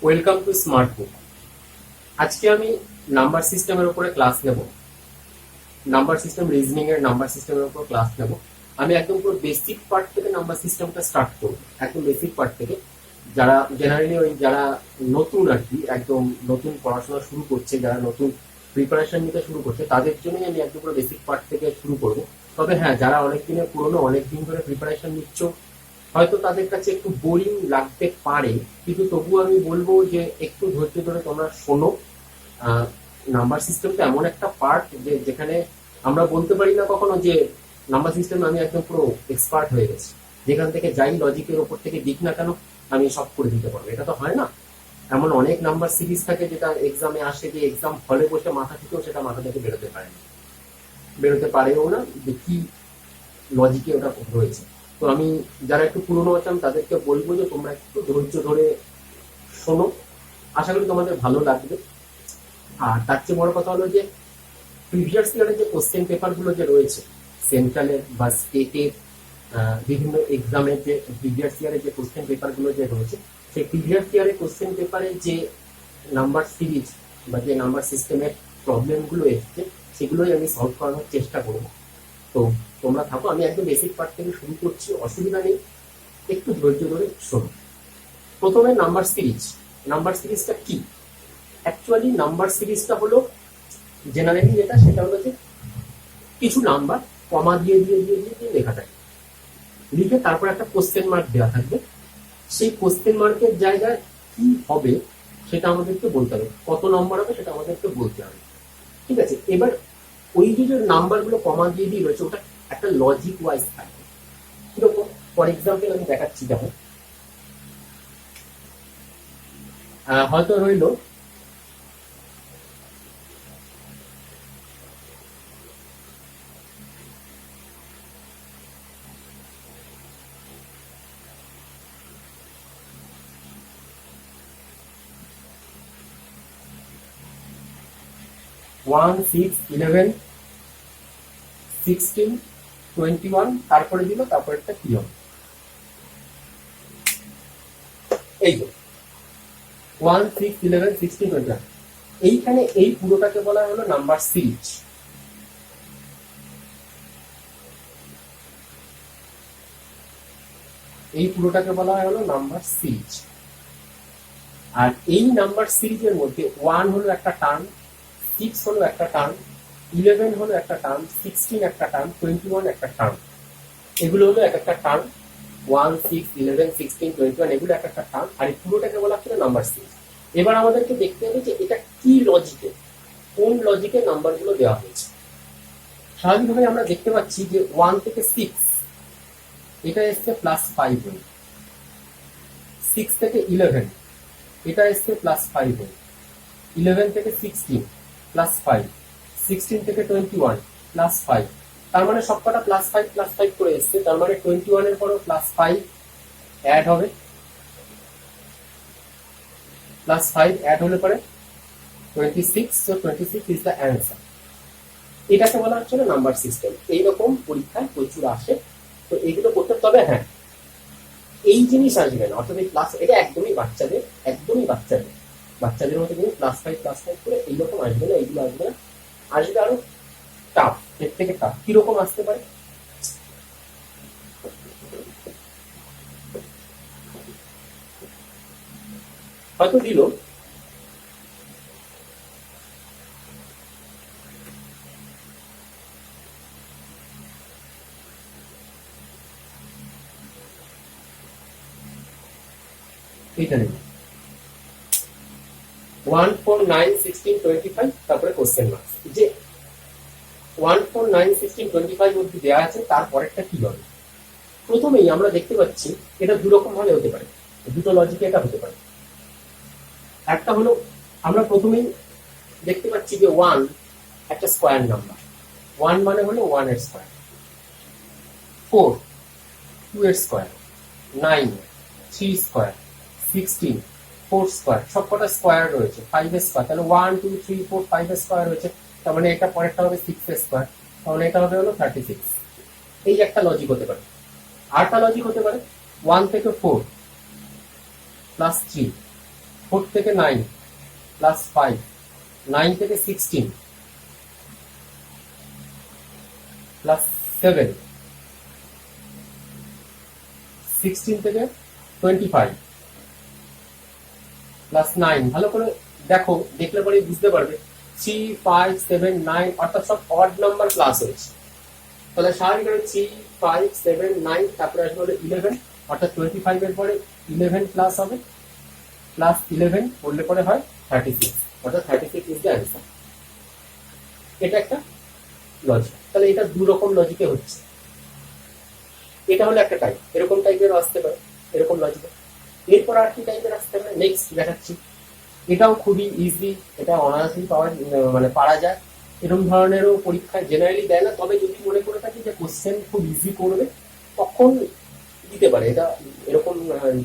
Welcome to smart বুক। আজকে আমি number সিস্টেমের উপরে ক্লাস নেব। নাম্বার সিস্টেম রিজনিং এর নাম্বার সিস্টেমের উপর ক্লাস নেব। আমি একদম পুরো বেসিক পার্ট থেকে নাম্বার সিস্টেমটা স্টার্ট করব, একদম বেসিক পার্ট থেকে। যারা জেনারেলি যারা নতুন আর কি, একদম নতুন পড়াশোনা শুরু করছে, যারা নতুন প্রিপারেশন নিতে শুরু করছে, তাদের জন্যই আমি একদম পুরো বেসিক পার্ট থেকে শুরু করব। তবে হ্যাঁ, যারা অনেক দিনের পুরনো, অনেক দিন ধরে প্রিপারেশন নিচ্ছ, হয়তো তাদের কাছে একটু বোরিং লাগতে পারে, কিন্তু তবুও আমি বলবো যে একটু ধৈর্য ধরে তোমরা শোনো। নাম্বার সিস্টেমটা এমন একটা পার্ট যে যেখানে আমরা বলতে পারি না কখনো যে নাম্বার সিস্টেম আমি একদম পুরো এক্সপার্ট হয়ে গেছি, যেখান থেকে যাই লজিকের ওপর থেকে দিক না কেন আমি সব করে দিতে পারবো, এটা তো হয় না। এমন অনেক নাম্বার সিরিজ থাকে যেটা এক্সামে আসে, যে এক্সাম হলে বসে মাথা থেকেও সেটা মাথা থেকে বেরোতে পারে না, বেরোতে পারেও না যে কি লজিকে ওটা রয়েছে। তো আমি যারা একটু পুরনো আছেন তাদেরকে বলবো যে তোমরা একটু ধৈর্য ধরে শোনো, আশা করি তোমাদের ভালো লাগবে। আর তার চেয়ে বড় কথা হলো যে প্রিভিয়াস ইয়ারের যে কোশ্চেন পেপার গুলো যে রয়েছে, সেন্ট্রালের বা স্টেটের বিভিন্ন এক্সামের যে প্রিভিয়াস ইয়ারের যে কোশ্চেন পেপার গুলো যে রয়েছে, সেই প্রিভিয়াস ইয়ারের কোশ্চেন পেপারে যে নাম্বার সিরিজ বা যে নাম্বার সিস্টেমের প্রবলেম গুলো এসছে, সেগুলোই আমি সলভ করানোর চেষ্টা করব। তো তোমরা থাকো, আমি একদম বেসিক পার্ট থেকে শুরু করছি, অসুবিধা নেই, একটু ধৈর্য ধরে শোনো। প্রথমে নাম্বার সিরিজ। নাম্বার সিরিজটা কি? অ্যাকচুয়ালি নাম্বার সিরিজটা হলো জেনারেলি যেটা, সেটা হলো যে কিছু নাম্বার কমা দিয়ে দিয়ে দিয়ে দিয়ে দিয়ে লেখা থাকে, লিখে তারপর একটা কোশ্চেন মার্ক দেওয়া থাকবে। সেই কোশ্চেন মার্কের জায়গায় কি হবে সেটা আমাদেরকে বলতে হবে, কত নম্বর হবে সেটা আমাদেরকে বলতে হবে। ঠিক আছে, এবার ওই যে নাম্বার গুলো কমা দিয়ে দিয়ে রয়েছে, ওটা একটা লজিক ওয়াইজ থাকবে। কিরকম? ফর এক্সাম্পল আমি দেখাচ্ছি, যেমন হয়তো রইল 1, 6, 11, 16, 21, তারপরে দিল, তারপরে একটা কি হবে, এই যে 1, 6, 11, 16, 21। এইখানে এই পুরোটাকে বলা হলো নাম্বার সিরিজ। এই পুরোটাকে বলা হলো নাম্বার সিরিজ। আর এই নাম্বার সিরিজের মধ্যে 1 হলো একটা টার্ম, 6 হলো একটা টার্ম, 11 হলো একটা টার্ম, 16 একটা টার্ম, 21 একটা টার্ম। এগুলো হলো এক একটা টার্ম। 1, 6, 11, 16, 21 এগুলো এক একটা টার্ম, আর এই পুরোটাকে বলা হচ্ছে নাম্বার সিরিজ। এবার আমাদেরকে দেখতে হবে যে এটা কি লজিকে, কোন লজিকে নাম্বার গুলো দেওয়া হয়েছে। স্বাভাবিকভাবে আমরা দেখতে পাচ্ছি যে 1 থেকে 6 এটা এসছে +5 হয়ে, 6 থেকে 11 এটা এসছে +5 হয়ে, 11 থেকে 16 +5, 16 থেকে 21 +5। তার মানে সবকটা +5 করে এসছে, তার মানে 21 এর পরও +5 অ্যাড হবে, +5 অ্যাড হলে পরে 26, so 26 is the answer। এটাকে বলা হচ্ছে নাম্বার সিস্টেম। এইরকম পরীক্ষায় প্রচুর আসে, তো এইগুলো করতে। তবে হ্যাঁ, এই জিনিস আসবে না, অর্থাৎ এই প্লাস, এটা একদমই বাচ্চাদের, একদমই বাচ্চাদের বাচ্চাদের মধ্যে কিন্তু +5 করে এইরকম আসবে না, এইগুলো আসবে না। আসবে আরো টাফ, এর থেকে টাফ। কিরকম আসতে পারে? হয়তো দিল এইখানে 1, 4, 9, 16, 25, তারপরে কোশ্চেন মার্ক। যে 1, 4, 9, 16, 25 অব্দি দেওয়া আছে, তারপরেরটা কি হবে? প্রথমেই আমরা দেখতে পাচ্ছি এটা দুরকম ভাবে হতে পারে, দুটো লজিকে এটা হতে পারে। একটা হলো, আমরা প্রথমেই দেখতে পাচ্ছি যে 1 একটা স্কোয়ার নাম্বার, 1 মানে হলো 1 এর স্কোয়ার, 4 2 এর স্কোয়ার, 9 3 স্কোয়ার, 16 4 স্কোয়ার, সবকটা স্কোয়ার রয়েছে, 5 এর স্কোয়ার, তাহলে 1 2 3 4 5 এর স্কোয়ার রয়েছে, তার মানে এটা পরেরটা হবে 6 এর স্কোয়ার, তাহলে এটা হবে হলো 36। এই একটা লজিক হতে পারে। আরেকটা লজিক হতে পারে 1 থেকে 4 +3 4 থেকে 9 প্লাস 5, 9 থেকে 16 প্লাস 7, 16 থেকে 25 প্লাস 9। ভালো করে দেখো, দেখলে পরে বুঝতে পারবে 3, 5, 7, 9 অর্থাৎ সব অড নাম্বার প্লাস হয়েছে। তাহলে স্বাভাবিকভাবে 3, 5, 7, 9 তারপরে আসবে হলো 11 অর্থাৎ 25 এর পরে 11 প্লাস হবে, প্লাস 11 করলে পরে হয় 36 অর্থাৎ 36 ইজ দ্য অ্যান্সার। এটা একটা লজিক। তাহলে এটা দু রকম লজিকে হচ্ছে। এটা হলো একটা টাইপ, এরকম টাইপের আসতে পারে, এরকম লজিক। এরপর আর কি টাইপের আসতে পারে নেক্সট দেখাচ্ছি। এটাও খুবই ইজি, এটা অনায়াসেই মানে পারা যায়। এরকম ধরনেরও পরীক্ষায় জেনারেলি দেয় না, তবে যদি মনে করে থাকি যে কোশ্চেন খুব ইজি করবে তখন দিতে পারে, এটা এরকম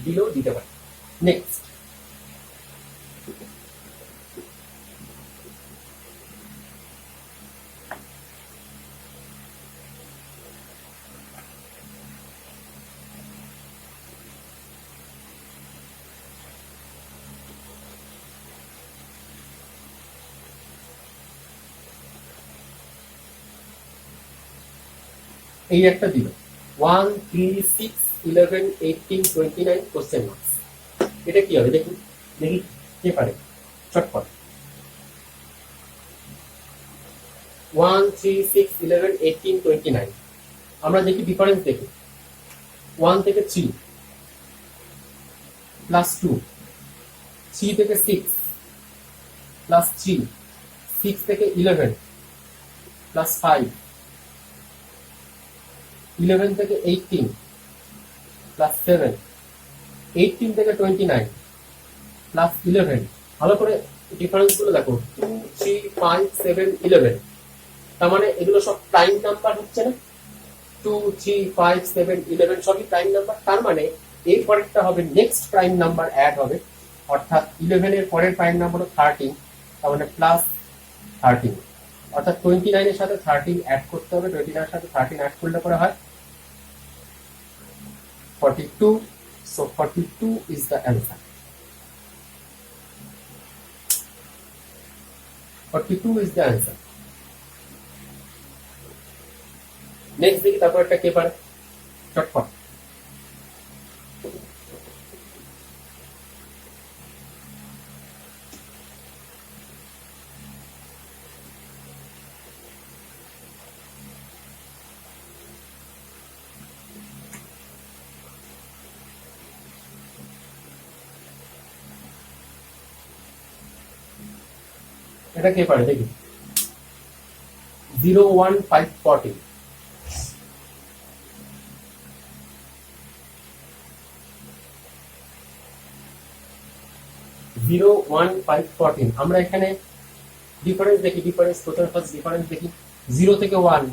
দিলেও দিতে পারে। নেক্সট, এই একটা দিল 1, 3, 6, 11, 18, 29 কোশ্চেন মার্কস। এটা কি হবে দেখি, দেখি কে পারে চটপট। 1, 3, 6, 11, 18, 29 আমরা দেখি ডিফারেন্স দেখি। 1 থেকে 3 প্লাস 2, 3 থেকে 6 প্লাস 3, 6 থেকে 11 প্লাস 5, 11 থেকে 18 প্লাস 7, 18 থেকে 29 প্লাস 11। ভালো করে ডিফারেন্স গুলো দেখো, 2, 3, 5, 7, 11। তার মানে এগুলো সব প্রাইম নাম্বার হচ্ছে না? 2, 3, 5, 7, 11 সবই প্রাইম নাম্বার। তার মানে এর পরেরটা হবে নেক্সট প্রাইম নাম্বার অ্যাড হবে, অর্থাৎ 11 এর পরের প্রাইম নাম্বার হলো 13, তার মানে প্লাস 13 অর্থাৎ 29 এর সাথে 13 অ্যাড করতে হবে। 29 এর সাথে 13 অ্যাড করলে পরে হয় 42। So 42 is the answer. 42 is the answer. Next দেখি তারপর একটা কে পারে চটপট। এটা কে পারে দেখি। 0, 1, 5, 14 0, 1, 5, 14 আমরা এখানে ডিফারেন্স দেখি। ডিফারেন্স প্রথমে ফার্স্ট ডিফারেন্স দেখি। 0 থেকে 1,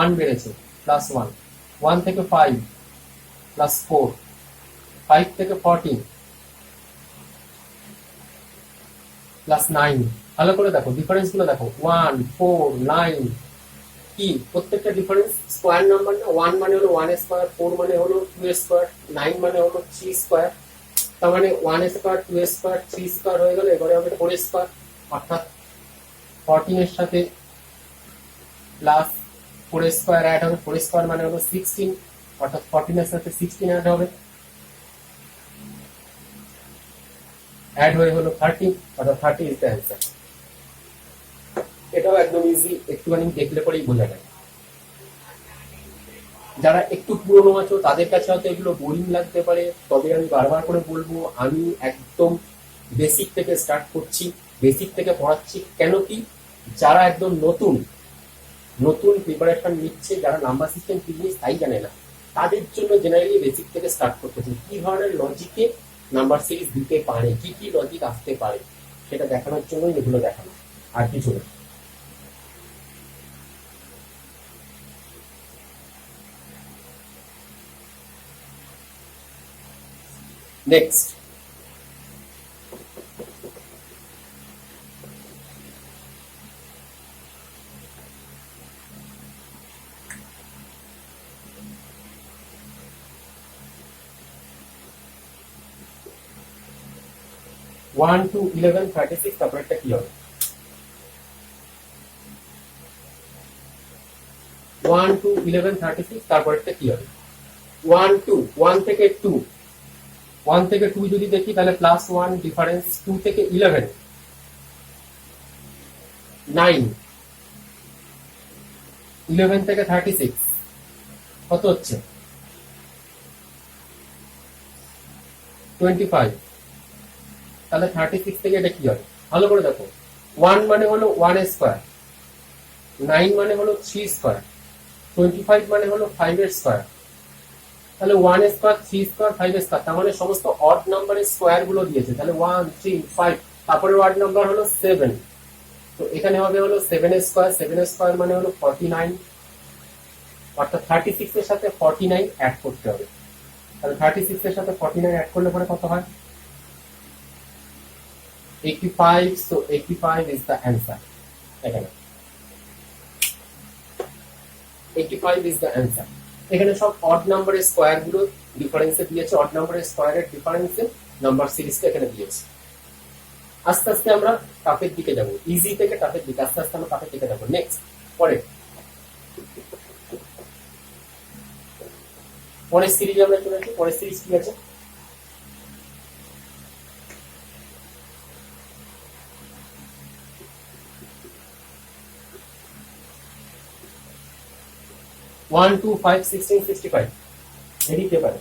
1 বেড়েছে প্লাস 1, 1 থেকে 5 প্লাস 4, 5 থেকে 14 প্লাস 9। ভালো করে দেখো ডিফারেন্স গুলো দেখো, 1, 4, 9 কি প্রত্যেকটা ডিফারেন্স স্কোয়ার নাম্বার না? 1 মানে হলো 1 স্কোয়ার, 4 মানে হলো 2 স্কোয়ার, 9 মানে হলো 3 স্কোয়ার। তার মানে 1 স্কোয়ার, 2 স্কোয়ার, 3 স্কোয়ার হয়ে গেল। এবারে হবে 4 স্কোয়ার অর্থাৎ 14 এর সাথে প্লাস 4 স্কোয়ার অ্যাড হবে। 4 স্কোয়ার মানে হলো 16 অর্থাৎ 14 এর সাথে 16 অ্যাড হবে, অ্যাড হয়ে হলো 30 অর্থাৎ 30 ইজ দ্য অ্যান্সার। এটাও একদম ইজি, একটুখানি দেখলে পরেই বোঝা যায়। যারা একটু পুরনো আছো তাদের কাছে হয়তো এগুলো বোরিং লাগতে পারে, তবে আমি বারবার করে বলবো আমি একদম বেসিক থেকে স্টার্ট করছি, বেসিক থেকে পড়াচ্ছি। কেন কি, যারা একদম নতুন নতুন প্রিপারেশন নিচ্ছে, যারা নাম্বার সিস্টেম কি জিনিস তাই জানে না, তাদের জন্য জেনারেলি বেসিক থেকে স্টার্ট করতেছি। কি ধরনের লজিকে নাম্বার সিরিজ দিতে পারে, কি কি লজিক আসতে পারে সেটা দেখানোর জন্যই এগুলো দেখানো, আর কিছু না। নেক্সট, 1 2 11 36 তারপরেরটা কি হবে 1 2 11 36 তারপরেরটা কি হবে 1 2 1 থেকে 2 1 থেকে 2 যদি দেখি তাহলে প্লাস 1 ডিফারেন্স 2 থেকে 11 9 11 থেকে 36 কত হচ্ছে 25 তাহলে 36 থেকে এটা কি হবে ভালো করে দেখো 1 মানে হলো 1 স্কয়ার 9 মানে হলো 3 স্কয়ার 25 মানে হলো 5 এর স্কয়ার তাহলে 1 স্কয়ার 3 স্কয়ার 5 স্কয়ার তার মানে সমস্ত অড নাম্বারের স্কয়ার গুলো দিয়েছে তাহলে 1 3 5 তারপরে অড নাম্বার হলো 7 তো এখানে হবে হলো 7 স্কয়ার 7 স্কয়ার মানে হলো 49 অর্থাৎ 36 এর সাথে 49 অ্যাড করতে হবে তাহলে 36 এর সাথে 49 অ্যাড করলে পরে কত হয় 85 so 85 is the answer এখানে 85 is the answer এখানে সব অড নাম্বারের স্কয়ার গুলো ডিফারেন্সে দিয়েছে অড নাম্বারের স্কয়ারের ডিফারেন্সে নাম্বার সিরিজটা এখানে দিয়েছে আস্তে আস্তে আমরা টাফের দিকে যাব ইজি থেকে টাফের দিকে আস্তে আস্তে আমরা টাফের দিকে যাব নেক্সট পরের সিরিজে আমরা চলে আসি পরের সিরিজ কি আছে ওয়ান টু ফাইভ 16 65 এটি কে পারে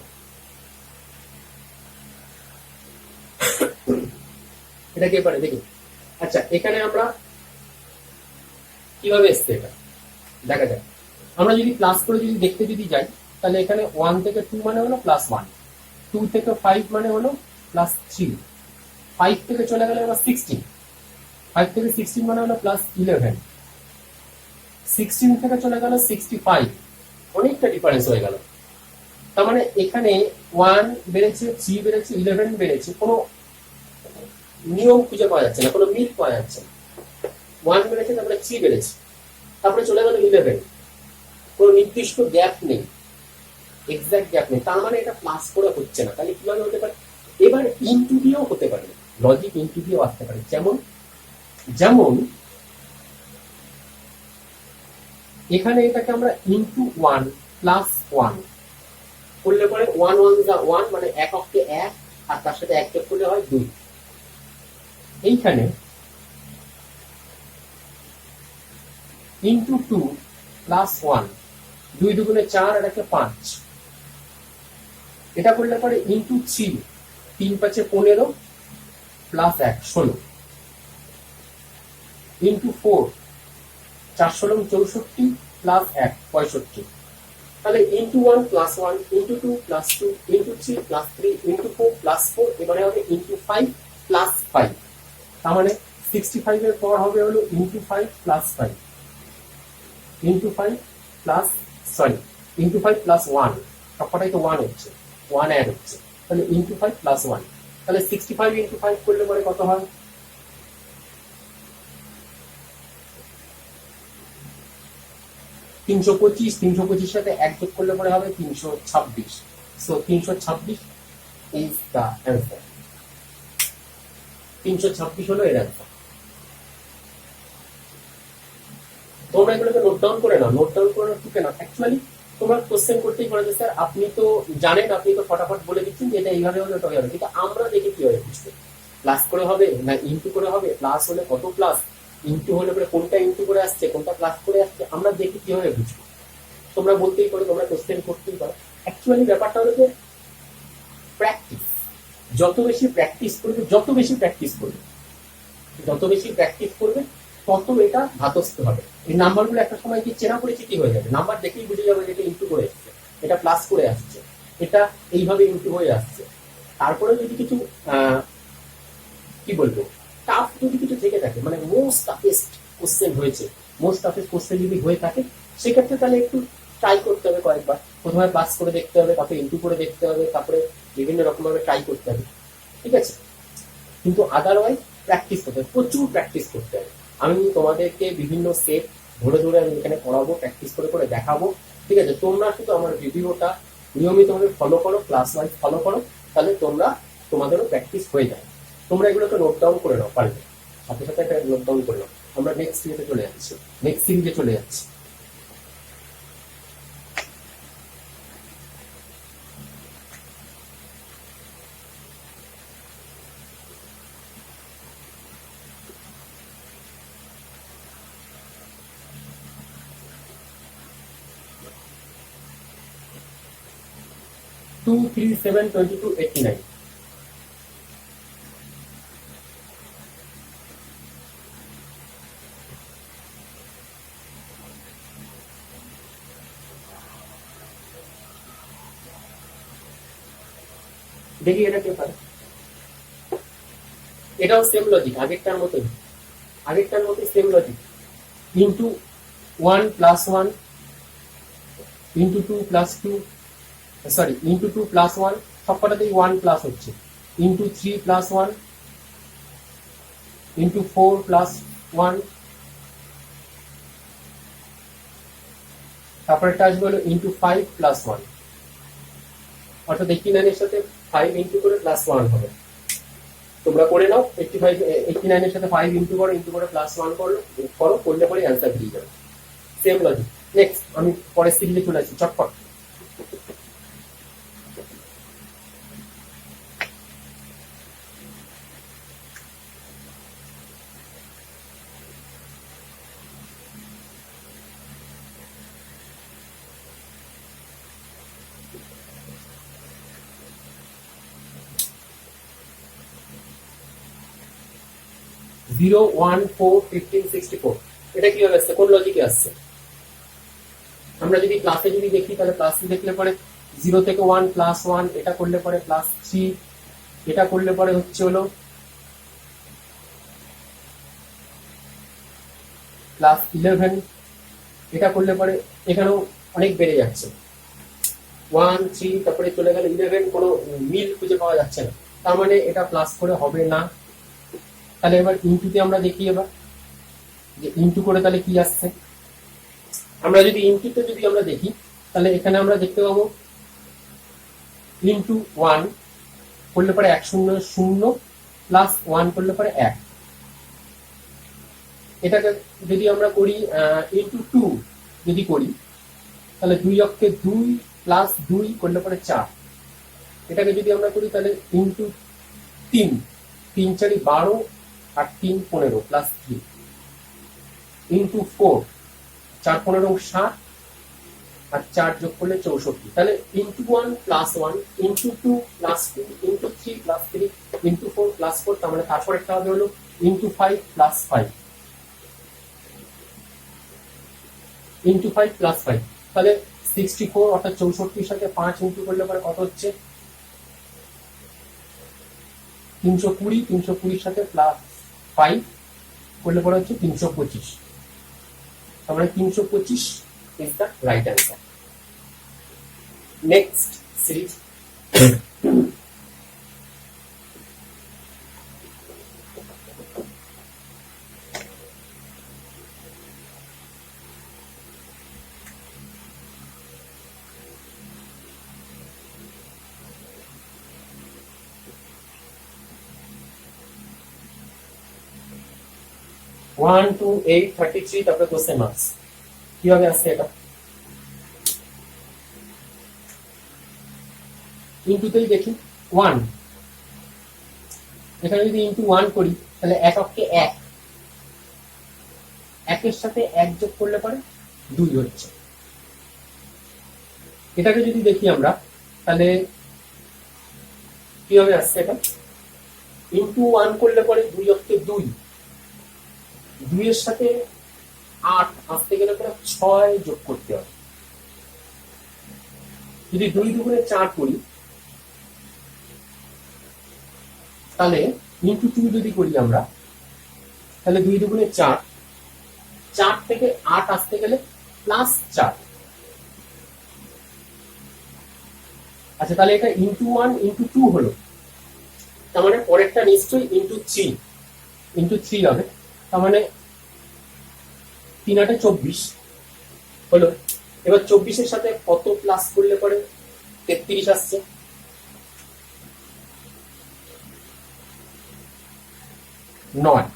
এটা কে পারে দেখি আচ্ছা এখানে আমরা কিভাবে এসছে এটা দেখা যায় আমরা যদি প্লাস করে যদি দেখতে যদি যাই তাহলে এখানে 1 থেকে 2 মানে হলো প্লাস 1 2 থেকে 5 মানে হলো প্লাস 3 5 থেকে চলে গেলে আমরা 16 5 থেকে 16 মানে হলো প্লাস 11 16 থেকে চলে গেল 65 অনেকটা ডিফারেন্স হয়ে গেল তার মানে এখানে 1 বেড়েছে 3 বেড়েছে 11 বেড়েছে কোনো নিয়ম খুঁজে পাওয়া যাচ্ছে না কোনো মিল পাওয়া যাচ্ছে না 1 বেড়েছে তারপরে 3 বেড়েছে তারপরে চলে গেল 11 কোনো নির্দিষ্ট গ্যাপ নেই এক্সাক্ট গ্যাপ নেই তার মানে এটা প্লাস করে হচ্ছে না তাহলে কিভাবে হতে পারে এবার ইনটু দিয়েও হতে পারে লজিক ইনটু দিয়েও আসতে পারে যেমন যেমন এখানে এটাকে আমরা ইনটু 1 প্লাস 1 করলে পরে 1 1 যা 1 মানে এক অক্ষে 1 আর তার সাথে 1 যোগ করলে হয় 2 এইখানে ইনটু 2 প্লাস 1 2 দুগুণে 4 আর একে 5 এটা করলে পরে ইনটু 3 3 5 15 প্লাস 1 16 ইনটু 4 4 16 64 প্লাস 1 65 তাহলে into 1 plus 1 into 2 plus 2 into 3 plus 3 into 4 plus 4 এবারে হবে ইনটু 5 প্লাস 5 তার মানে 65 এর পর হবে হলো into 5 plus 5 into 5 plus into 5 plus 1 সবকটাই তো 1 হচ্ছে 1 অ্যাড হচ্ছে তাহলে ইনটু 5 প্লাস 1 তাহলে 65 ইনটু 5 করলে পরে কত হয় 325 325 সাথে 1 যোগ করলে পরে হবে 326 সো 326 ইজ দা অ্যান্সার 326 হলো এর অ্যান্সার তোমরা এগুলোকে নোট ডাউন করে নাও নোট ডাউন করে টুকে নাও অ্যাকচুয়ালি তোমরা কোশ্চেন করতেই পারো যে স্যার আপনি তো জানেন আপনি তো ফটাফট বলে দিচ্ছেন যে এটা এইভাবে হলে ওটা হবে কিন্তু আমরা দেখে কি হবে বুঝতে প্লাস করে হবে না ইনটু করে হবে প্লাস হলে কত প্লাস ইনটু হলে পরে কোনটা ইনটু করে আসছে কোনটা প্লাস করে আসছে আমরা দেখে কিভাবে বুঝবো তোমরা বলতেই পারো তোমরা কোশ্চেন করতেই পারো অ্যাকচুয়ালি ব্যাপারটা হলো যে প্র্যাকটিস যত বেশি প্র্যাকটিস করবে তত এটা ধাতস্থ হবে এই নাম্বারগুলো একটা সময় কি চেনা পরিচিতি হয়ে যাবে নাম্বার দেখেই বুঝে যাবে এটা ইনটু করে আসছে এটা প্লাস করে আসছে এটা এইভাবে ইনটু হয়ে আসছে তারপরে যদি কিছু কি বলবো টাফ যদি কিছু থেকে থাকে মানে মোস্ট টাফেস্ট কোশ্চেন হয়েছে মোস্ট টাফেস্ট কোশ্চেন যদি হয়ে থাকে সেক্ষেত্রে তাহলে একটু ট্রাই করতে হবে কয়েকবার প্রথমে প্লাস করে দেখতে হবে তারপরে ইনটু করে দেখতে হবে তারপরে বিভিন্ন রকম ভাবে ট্রাই করতে হবে ঠিক আছে কিন্তু আদারওয়াইজ প্র্যাকটিস করতে হবে প্রচুর প্র্যাকটিস করতে হবে আমি তোমাদেরকে বিভিন্ন স্টেপ ধরে ধরে আমি এখানে পড়াবো প্র্যাকটিস করে করে দেখাবো ঠিক আছে তোমরা শুধু আমার ভিডিওটা নিয়মিতভাবে ফলো করো ক্লাস ওয়াইজ ফলো করো তাহলে তোমাদেরও প্র্যাকটিস হয়ে যায় তোমরা এগুলোকে নোট ডাউন করে নাও, পারবে সাথে সাথে একটা নোট ডাউন করে নাও। আমরা নেক্সট ইয়েতে চলে যাচ্ছি, নেক্সট সিরিজে চলে যাচ্ছি। টু 3 7 22 89। দেখি এটা কে পারে। এটাও সেম লজিক, আগেরটার মতোই, same logic. Into 1 plus 1 into 2 plus 2, sorry into 2 plus 1, সবকটাতেই 1 plus হচ্ছে, ইন্টু 3 প্লাস 1 ইন্টু 4 প্লাস 1, তারপরে এটা আসবে হলো ইন্টু 5 প্লাস 1, অর্থাৎ 89 এর সাথে 5 ইন্টু করে প্লাস 1 হবে। তোমরা করে নাও, 89 এর সাথে 5 ইন্টু করে প্লাস 1 করলে পরে অ্যান্সার দিয়ে যাবে। Same logic. নেক্সট আমি পরের সিরিজে চলে আসছি চটপট। জিরো 1 4 15 64, এটা কিভাবে আসছে, কোন লজিকে আসছে? আমরা যদি ক্লাসে যদি দেখি তাহলে ক্লাসে দেখলে পরে 0 থেকে 1 প্লাস 1, এটা করলে পরে প্লাস 3, এটা করলে পরে হচ্ছে হলো প্লাস 11, এটা করলে পরে এখানেও অনেক বেড়ে যাচ্ছে, 1 3, তারপরে চলে গেল 11, কোনো মিল খুঁজে পাওয়া যাচ্ছে না, তার মানে এটা প্লাস করে হবে না। তাহলে এবার ইনটুতে আমরা দেখি এবার যে ইনটু করে তাহলে কি আসছে। আমরা যদি ইনটুতে যদি আমরা দেখি তাহলে এখানে আমরা দেখতে পাবো ইনটু 1 করলে পরে 1 0 0 প্লাস 1 করলে পরে 1, এটাকে যদি আমরা করি ইনটু 2 যদি করি তাহলে 2 অক্ষে 2 প্লাস 2 করলে পরে 4, এটাকে যদি আমরা করি তাহলে ইনটু 3 3 4 12 আর 3 15 প্লাস 3 ইনটু 4 4 15 60 আর 4 যোগ করলে 64, তাহলে into 1 plus 1 into 2 plus 2 into 3 plus 3 into 4 plus 4, তার মানে তারপর একটা হবে হলো ইনটু 5 প্লাস 5 ইনটু 5 প্লাস 5, তাহলে 64 অর্থাৎ 64 এর সাথে 5 ইনটু করলে পরে কত হচ্ছে 320, 320 এর সাথে প্লাস 5 করলে পরে হচ্ছে 325, তার মানে 325 is the right answer. Next series. One, 2, 8, 33, তারপরে কোশ্চেন মার্কস কিভাবে আসছে এটা। ইনটুতেই দেখি 1, এখানে যদি ইনটু 1 করি তাহলে এক অক্ষে 1, একের সাথে 1 যোগ করলে পরে 2 হচ্ছে। এটাকে যদি দেখি আমরা তাহলে কিভাবে আসছে এটা, ইনটু 1 করলে পরে 2 অক্ষে 2, 2 এর সাথে 8 আসতে গেলে পরে 6 যোগ করতে হবে। যদি 2 দুগুণে 4 করি তাহলে ইনটু 2 যদি করি আমরা তাহলে 2 দুগুণে 4, 4 থেকে 8 আসতে গেলে প্লাস 4। আচ্ছা, তাহলে এটা ইনটু 1 ইনটু 2 হলো, তার মানে পরেরটা নিশ্চয়ই ইনটু 3 হবে, তার মানে 3 8 24 হলো। এবার 24 এর সাথে কত প্লাস করলে পরে 33 আসছে, 9।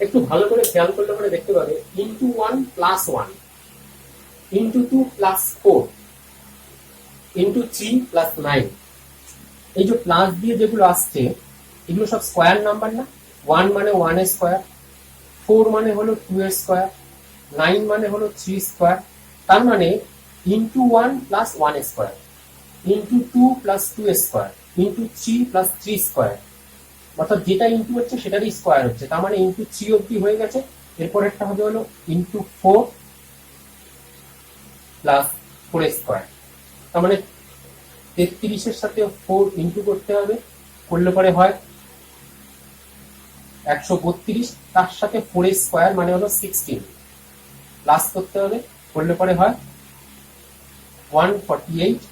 একটু ভালো করে খেয়াল করলে পরে দেখতে পাবে into 1 plus 1 into 2 plus 4 into 3 plus 9। এই যে প্লাস দিয়ে যেগুলো আসছে এগুলো সব স্কোয়ার নাম্বার না? 1 মানে 1 এর স্কোয়ার, 4 মানে হলো 2 এর স্কোয়ার, 9 মানে হলো 3 স্কোয়ার। তার মানে into 1 plus 1 square into 2 plus 2 square into 3 plus 3 square, অর্থাৎ যেটা ইন্টু হচ্ছে সেটারই স্কোয়ার হচ্ছে। তার মানে ইন্টু 3 অব্দি হয়ে গেছে। এরপর একটা হবে হলো ইন্টু 4 প্লাস 4 স্কোয়ার। তার মানে 33 এর সাথে 4 ইন্টু করতে হবে, করলে পরে হয় 132, তার সাথে 4 স্কোয়ার মানে হলো 16 প্লাস করতে হবে, করলে পরে হয় 148।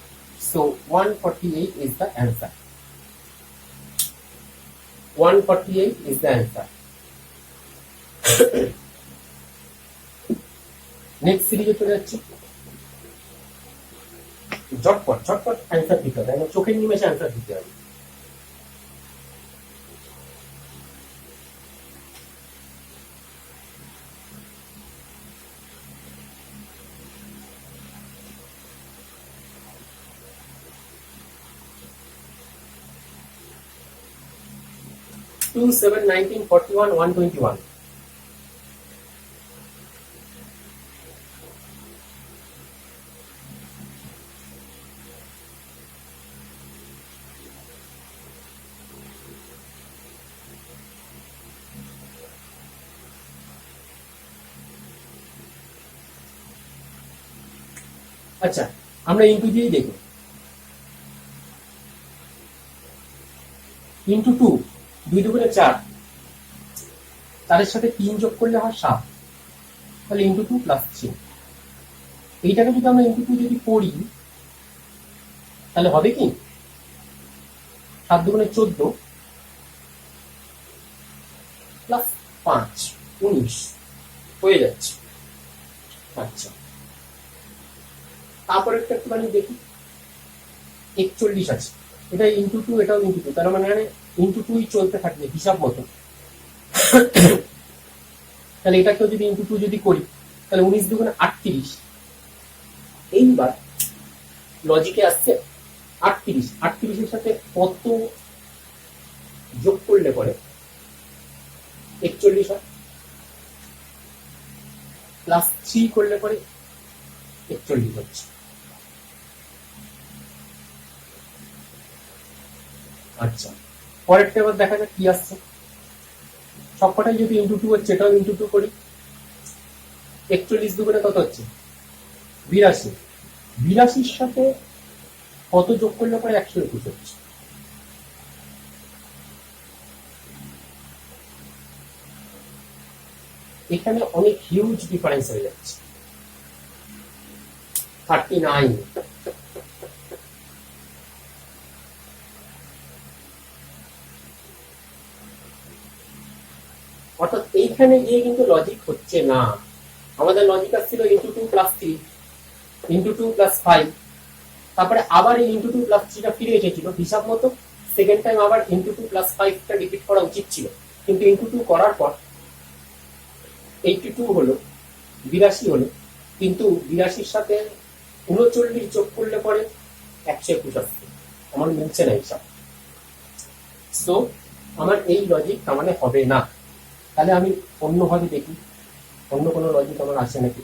So 148 is the answer. 148 is the answer. Next সিরিজে চলে যাচ্ছি। ঝটপট ঝটপট অ্যান্সার দিতে হবে, চোখের নিমেষে অ্যান্সার দিতে হবে। Two, 7, 19, 41, 121. আচ্ছা, আমরা ইন্টু দিয়েই দেখব। ইন্টু 2, 2 দুগুণে 4, তার সাথে 3 যোগ করলে হয় 7, তাহলে ইন্টু 2 প্লাস 3। এইটাকে যদি আমরা ইন্টু 2 যদি করি তাহলে হবে কি 7 দুগুণে 14 প্লাস 5 19 হয়ে যাচ্ছে। আচ্ছা, তারপর একটুখানি দেখি 41 আছে, এটা ইন্টু 2, এটাও ইন্টু 2, তার মানে ইন্টু 2ই চলতে থাকবে হিসাব মতো। তাহলে এটাকেও যদি ইন্টু 2 যদি করি তাহলে 19 দুগুণে 38। এইবার লজিকে আসছে 38, 38 এর সাথে কত যোগ করলে পরে 41 হয়, প্লাস 3 করলে পরে 41 হচ্ছে। আচ্ছা, পরেরটা এবার দেখা যাক কি আসছে। সবকটাই যদি ইন্টু 2 হচ্ছে, এটাও ইন্টু 2 করি। 41 দুগুণে কত হচ্ছে 82, 82 সাথে কত যোগ করলে পরে 121 হচ্ছে। এখানে অনেক হিউজ ডিফারেন্স হয়ে যাচ্ছে। 39, অর্থাৎ এইখানে গিয়ে কিন্তু লজিক হচ্ছে না। আমাদের লজিক আসছিল ইন্টু 2 প্লাস 3 ইন্টু 2 প্লাস 5, তারপরে আবার এই ইন্টু 2 প্লাস 3টা ফিরে এসেছিল হিসাব মতো। সেকেন্ড টাইম আবার ইন্টু 2 প্লাস 5টা রিপিট করা উচিত ছিল, কিন্তু ইন্টু 2 করার পর 82 হলো, 82 হলো, কিন্তু 82 সাথে 39 যোগ করলে পরে 121 আসছে। আমার মিলছে না হিসাব। সো আমার এই লজিক তার মানে হবে না। তাহলে আমি অন্যভাবে দেখি, অন্য কোনো লজিক আমার আসে নাকি।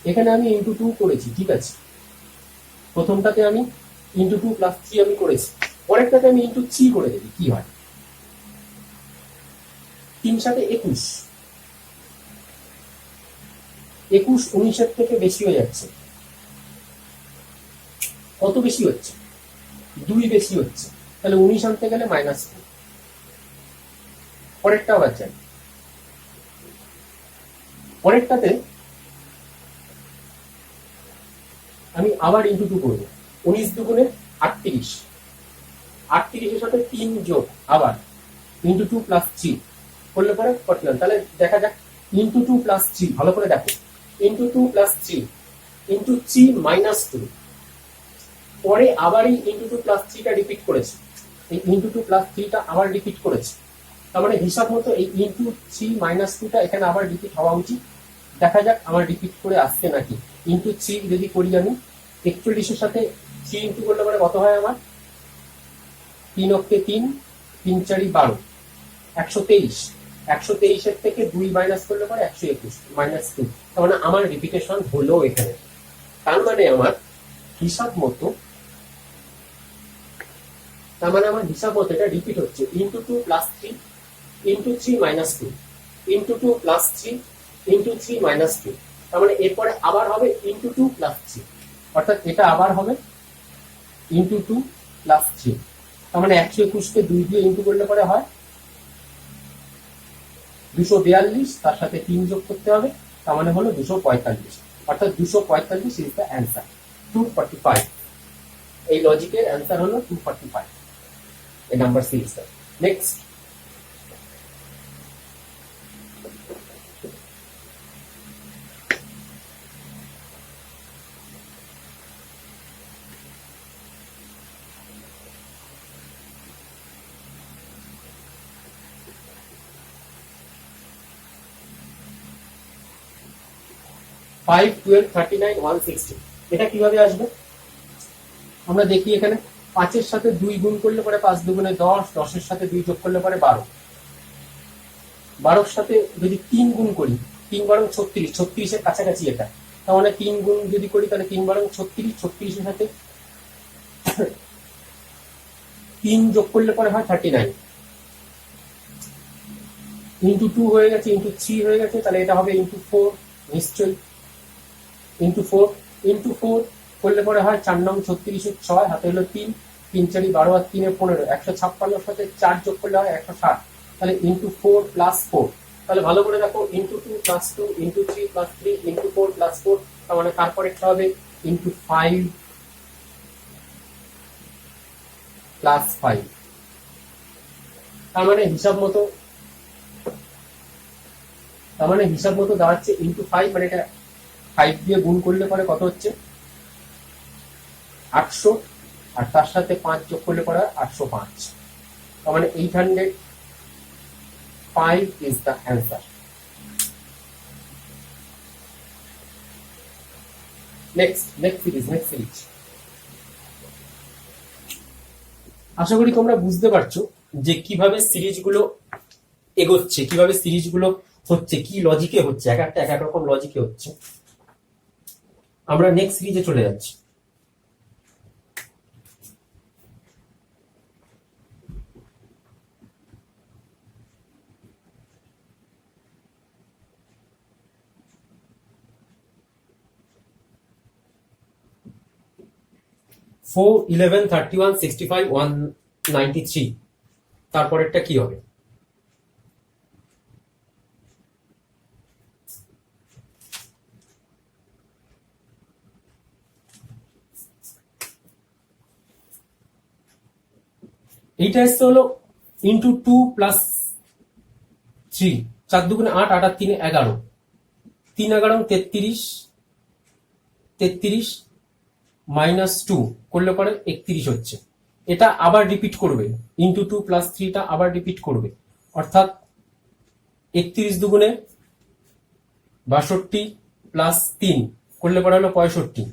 এখানে আমি ইন্টু 2 করেছি, ঠিক আছে, প্রথমটাতে আমি ইন্টু 2 প্লাস 3 আমি করেছি, পরেরটাতে আমি ইন্টু 3 করে দেখি কি হয়। 3 সাথে 21, 21 19-এর থেকে বেশি হয়ে যাচ্ছে। কত বেশি হচ্ছে 2 বেশি হচ্ছে, তাহলে 19 আনতে গেলে -2। পরেরটা আবার চাই, পরেরটাতে আমি আবার ইন্টু 2 করবো। 19 দুগুণে 38, 38-এর সাথে 3 যোগ আবার ইন্টু 2 প্লাস 3 করলে পরে 41। তাহলে দেখা যাক ইন্টু 2 প্লাস 3, ভালো করে দেখো, ইন্টু 2 প্লাস 3 ইন্টু 3 -2, পরে আবার এই ইন্টু 2 প্লাস 3টা রিপিট করেছি, এই ইন্টু টু প্লাস থ্রিটা আবার রিপিট করেছে, তার মানে হিসাব মতো এই ইন্টু থ্রি মাইনাস টুটা এখানে আবার রিপিট হওয়া উচিত। দেখা যাক আমার রিপিট করে আসছে নাকি। ইন্টু থ্রি যদি করি আমি, 41-এর সাথে থ্রি ইন্টু করলে পরে কত হয় আমার, 3 অক্ষে 3, 3 4 12, 123। 123-এর থেকে 2 মাইনাস করলে পরে 121 মাইনাস 2। তার মানে আমার রিপিটেশন হলো এখানে। তার মানে আমার হিসাব মতো এটা রিপিট হচ্ছে into two plus three into three minus two into two plus three into three minus two. তার মানে এরপরে আবার হবে ইন্টু টু প্লাস থ্রি, অর্থাৎ এটা আবার হবে ইন্টু টু প্লাস থ্রি। তার মানে 121-কে 2 দিয়ে ইন্টু করলে পরে হয় 242, তার সাথে 3 যোগ করতে হবে, তার মানে হলো 245, অর্থাৎ 245 ইজ দ্য অ্যান্সার, 245। এই লজিকের অ্যান্সার হলো 245 এই নাম্বার সিরিজটা। নেক্সট, ফাইভ 12 39 160 এটা কিভাবে আসবে আমরা দেখি। এখানে 5-এর সাথে 2 গুণ করলে পরে 5 দুগুণে 10, 10-এর সাথে 2 যোগ করলে পরে 12, 12-এর সাথে যদি 3 গুণ করি, 3 বারং 36, 36-এর কাছাকাছি এটা। তার মানে 3 গুণ যদি করি তাহলে 3 বারং 36, 36-এর সাথে 3 যোগ করলে পরে হয় 39, ইন্টু 2 হয়ে গেছে, ইন্টু 3 হয়ে গেছে, তাহলে এটা হবে ইন্টু 4 নিশ্চয়ই, ইন্টু 4 করলে পরে হয় 4 নং 36, 6 হাতে হলো 3, 3 4 12 আর 3 15, 156-এর সাথে 4 যোগ করলে হয় 160, তাহলে ইন্টু 4 প্লাস 4। তাহলে ভালো করে দেখো, into 2 plus 2 into 3 plus 3 into 4 plus 4, তার মানে তারপরে একটা হবে ইন্টু 5 প্লাস 5। তার মানে হিসাব মতো দাঁড়াচ্ছে ইন্টু 5, মানে এটা 5 দিয়ে গুণ করলে পরে কত হচ্ছে 800, আর তার সাথে 5 যোগ করলে পরে 805, তার মানে 805 is the answer. Next series. আশা করি তোমরা বুঝতে পারছো যে কিভাবে সিরিজগুলো এগোচ্ছে, কিভাবে সিরিজগুলো হচ্ছে, কি লজিকে হচ্ছে, এক এক রকম লজিকে হচ্ছে। আমরা নেক্সট সিরিজে চলে যাচ্ছি। ফোর 11 31 65 193, তারপরেরটা কি হবে? এইটা এসছে হলো ইন্টু 2 প্লাস 3, 4 দুগুণে 8, 8 আর 3 11, 3 11 33 মাইনাস 2 করলে পরে 31 হচ্ছে। এটা আবার রিপিট করবে, ইন্টু 2 প্লাস 3টা আবার রিপিট করবে, অর্থাৎ 31 দুগুণে 62 প্লাস 3 করলে পরে হলো 65।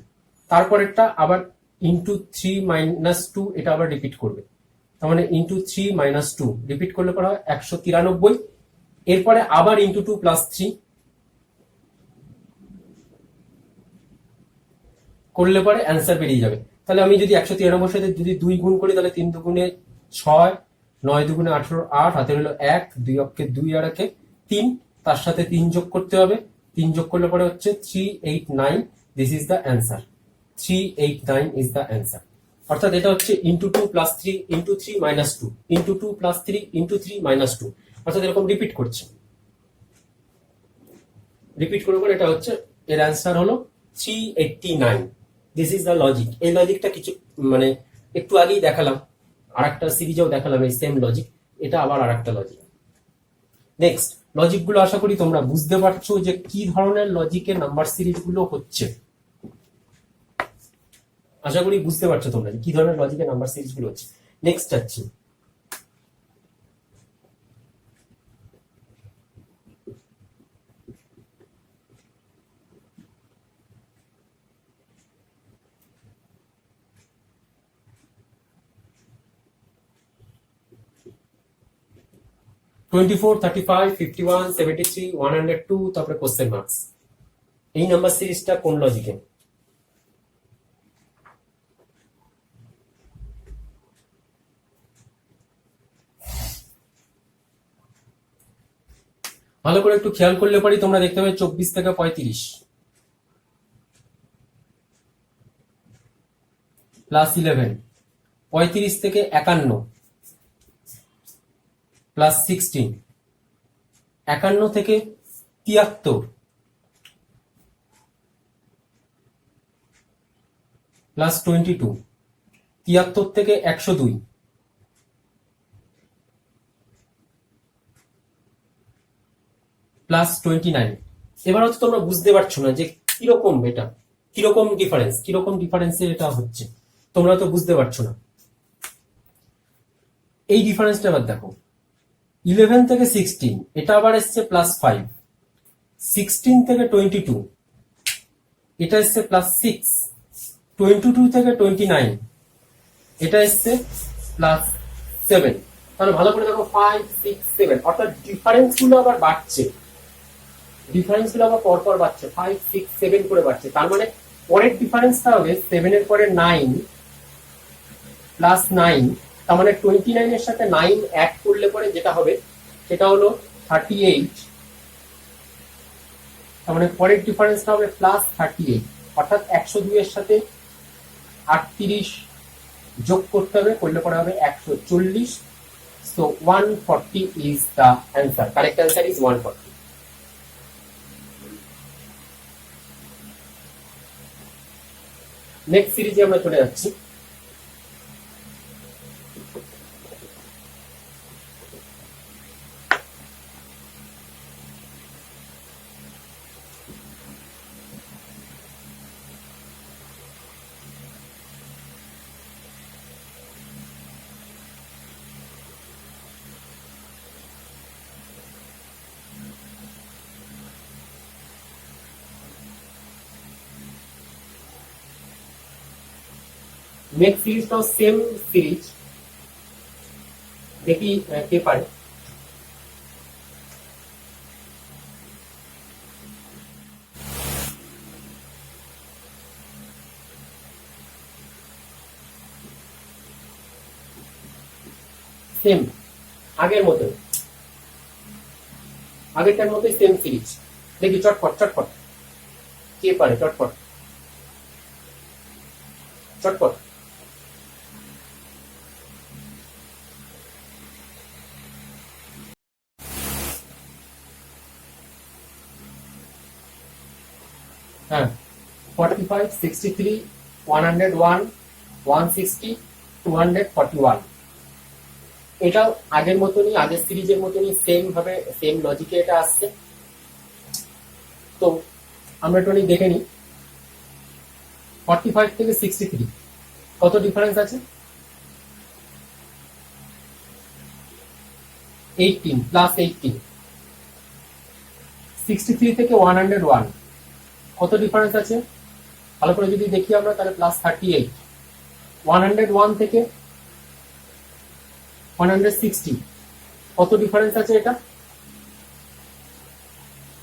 তারপরেরটা আবার ইন্টু 3 মাইনাস 2, এটা আবার রিপিট করবে, তার মানে ইন্টু 3 মাইনাস 2 রিপিট করলে পরে হয় 193। এরপরে আবার ইন্টু 2 প্লাস 3 করলে পরে অ্যান্সার বেরিয়ে যাবে। তাহলে আমি যদি 193 সাথে যদি 2 গুণ করি, তাহলে 3 দুগুণে 6, 9 দুগুণে 18, 8 হাতে হলো 1, 2 অক্ষে 2 আর একে 3, তার সাথে 3 যোগ করতে হবে, 3 যোগ করলে পরে হচ্ছে 389। This is the answer, 389 is the answer. অর্থাৎ এটা হচ্ছে into 2 plus 3 into 3 minus 2 into 2 plus 3 into 3 minus 2, অর্থাৎ এরকম রিপিট করছে। রিপিট করে করে এটা হচ্ছে, এর অ্যান্সার হলো 389। This is the logic. এই লজিকটা কিছু মানে একটু আগেই দেখালাম, আর একটা সিরিজেও দেখালাম এই সেম লজিক, এটা আবার আর একটা লজিক। নেক্সট, লজিকগুলো আশা করি তোমরা বুঝতে পারছো যে কি ধরনের লজিকে নাম্বার সিরিজগুলো হচ্ছে। আশা করি বুঝতে পারছো তোমরা কি ধরনের লজিকে নাম্বার সিরিজগুলো হচ্ছে। নেক্সট যাচ্ছি, 24, 35, 51, 73, 102, তারপরে কোশ্চেন মার্কস। এই নাম্বার সিরিজটা কোন লজিকে? ভালো করে একটু খেয়াল করলে পারি তোমরা দেখতে পাবে 24 থেকে 35 প্লাস 11, 35 থেকে 51 প্লাস 16, 51 থেকে 73 প্লাস 22, 73 থেকে 102 প্লাস 29। এবার হচ্ছে তোমরা বুঝতে পারছো না যে কিরকম এটা, কিরকম ডিফারেন্সের এটা হচ্ছে, তোমরা তো বুঝতে পারছো না। এই ডিফারেন্সটা এবার দেখো, 11 থেকে 16 এটা আবার এসছে প্লাস 5, 16 থেকে 22 এটা এসছে প্লাস 6, 22 থেকে 29 এটা এসছে প্লাস 7। তাহলে ভালো করে দেখো 5, 6, 7 অর্থাৎ ডিফারেন্স গুলো আবার বাড়ছে, ডিফারেন্স গুলো আবার পরপর বাড়ছে, 5, 6, 7 করে বাড়ছে। তার মানে পরের ডিফারেন্সটা হবে 7 এর পরে 9 প্লাস 9, তার মানে 29 এর সাথে 9 অ্যাড করলে পরে যেটা হবে সেটা হলো 38, তার মানে পরের ডিফারেন্সটা হবে প্লাস 38, অর্থাৎ 102 এর সাথে 38 যোগ করতে হবে, করলে পরে হবে 140। So 140 is the answer, correct answer is 140। Next সিরিজে আমরা চলে যাচ্ছি। নেক্সট সিরিজটাও সেম সিরিজ, দেখি কে পারে। সেম আগের মতো, আগেরটার মতোই সেম সিরিজ, দেখি চটপট চটপট কে পারে, চটপট চটপট। হ্যাঁ, 45, 63, 101, 160, 241 এটাও আগের মতনই, আগের সিরিজের মতনই সেম ভাবে সেম লজিকে এটা আসছে। তো আমরা একটু দেখে নিই 45 থেকে 63 কত ডিফারেন্স আছে, 18 প্লাস 18। 63 থেকে 101 কত ডিফারেন্স আছে, ভালো করে যদি দেখি আমরা তাহলে প্লাস 38। 101 থেকে 160 কত ডিফারেন্স আছে, এটা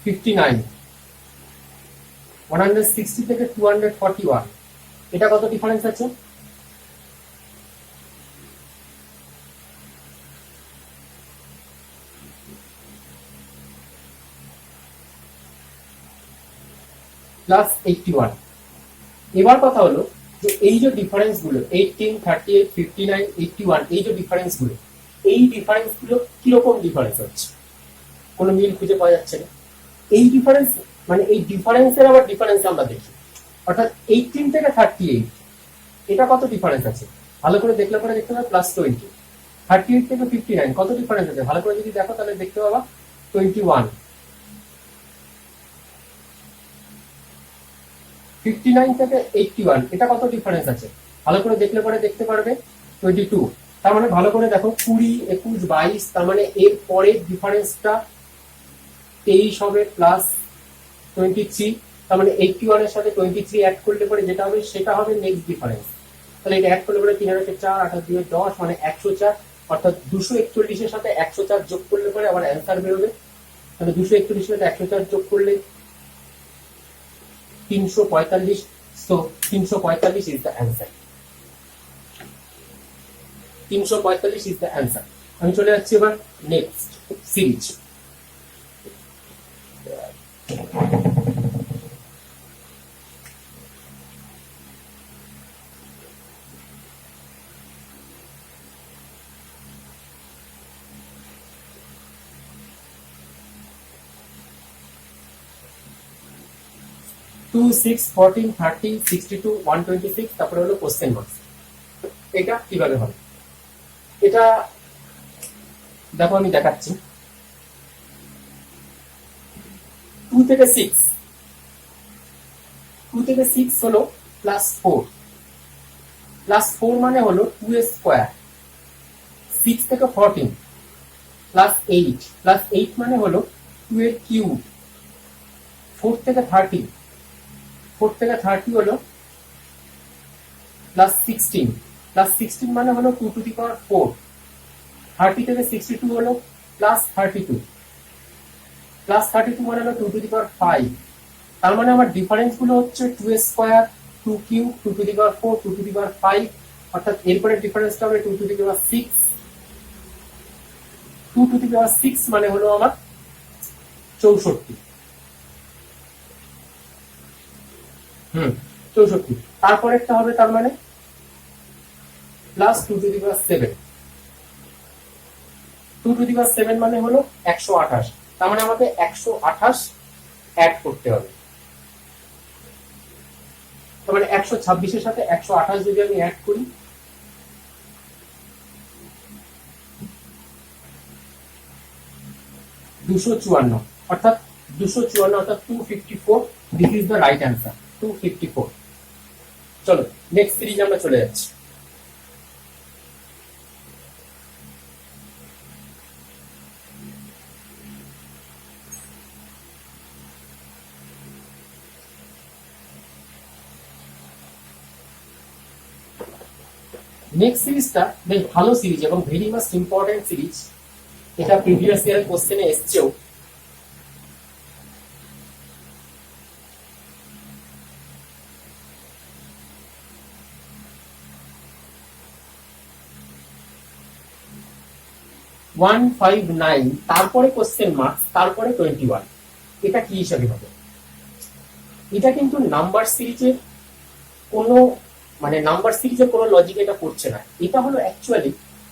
59। 160 থেকে 241 এটা কত ডিফারেন্স আছে, প্লাস 81। এবার কথা হলো যে এই যে ডিফারেন্স গুলো 18, 38, 59, 81 এই যে ডিফারেন্স গুলো, এই ডিফারেন্স গুলো কিরকম ডিফারেন্স হচ্ছে, কোনো মিল খুঁজে পাওয়া যাচ্ছে না। এই ডিফারেন্স মানে এই ডিফারেন্সের আবার ডিফারেন্স আমরা দেখি, অর্থাৎ 18 থেকে 38 এটা কত ডিফারেন্স আছে, ভালো করে দেখলে পরে দেখতে পাবে প্লাস 20। 38 থেকে 59 কত ডিফারেন্স আছে, ভালো করে যদি দেখো তাহলে দেখতে পাবা 21। 59 থেকে 81 এটা কত ডিফারেন্স আছে, ভালো করে দেখলে পরে দেখতে পারবে 22। তার মানে ভালো করে দেখো 20, 21, 22, তার মানে এর পরের ডিফারেন্সটা 23 হবে প্লাস 23, তার মানে 81 এর সাথে 23 অ্যাড করলে পরে যেটা হবে সেটা হবে নেক্সট ডিফারেন্স। তাহলে এটা অ্যাড করলে পরে 3 আর 4, 8 আর 2, 10 মানে 104। অর্থাৎ 241 সাথে 104 যোগ করলে পরে আবার অ্যান্সার বেরোবে। তাহলে 241 সাথে 104 যোগ করলে 345। So 345 is the answer. 345 is the answer. আমি চলে যাচ্ছি এবার নেক্সট সিরিজ। টু 6 14 30 62 126, তারপরে হলো কোশ্চেন মার্কস। এটা কিভাবে হবে এটা দেখো আমি দেখাচ্ছি। 2 থেকে 6 হলো +4, +4 মানে হলো 2 এর স্কয়ার। 6 থেকে 14 +8, +8 মানে হলো 2 এর কিউব। 4 থেকে 30 হলো +16, +16 মানে হলো 2 টু দি পাওয়ার 4। 30 থেকে 62 হলো +32, +32 মানে হলো 2 টু দি পাওয়ার 5। তার মানে আমার ডিফারেন্স গুলো হচ্ছে 2 এর square, 2 cube, 2 to the power 4, 2 to the power 5। অর্থাৎ এরপরে ডিফারেন্সটা হবে 2 to the power 6। 2 to the পাওয়ার 6 মানে হলো আমার 64। 64। তারপরে একটা হবে তার মানে +2 to the power 7। 2 to the পাওয়ার 7 মানে হলো 128। তার মানে আমাকে 128 অ্যাড করতে হবে। তার মানে 126 এর সাথে 128 যদি আমি অ্যাড করি, অর্থাৎ 254, অর্থাৎ 254। This is the right answer, 254। চলো নেক্সট সিরিজ আমরা চলে যাচ্ছি। নেক্সট সিরিজটা বেশ ভালো সিরিজ এবং ভেরি মাচ ইম্পর্টেন্ট সিরিজ। এটা প্রিভিয়াস ইয়ারের কোশ্চেনে এসছেও। ওয়ান 159, তারপরে কোশ্চেন মার্কস, তারপরে 21। এটা কি হিসাবে হবে? এটা কিন্তু নাম্বার সিরিজের কোনো মানে নাম্বার সিরিজের কোনো লজিক এটা করছে না। এটা হলো অ্যাকচুয়ালি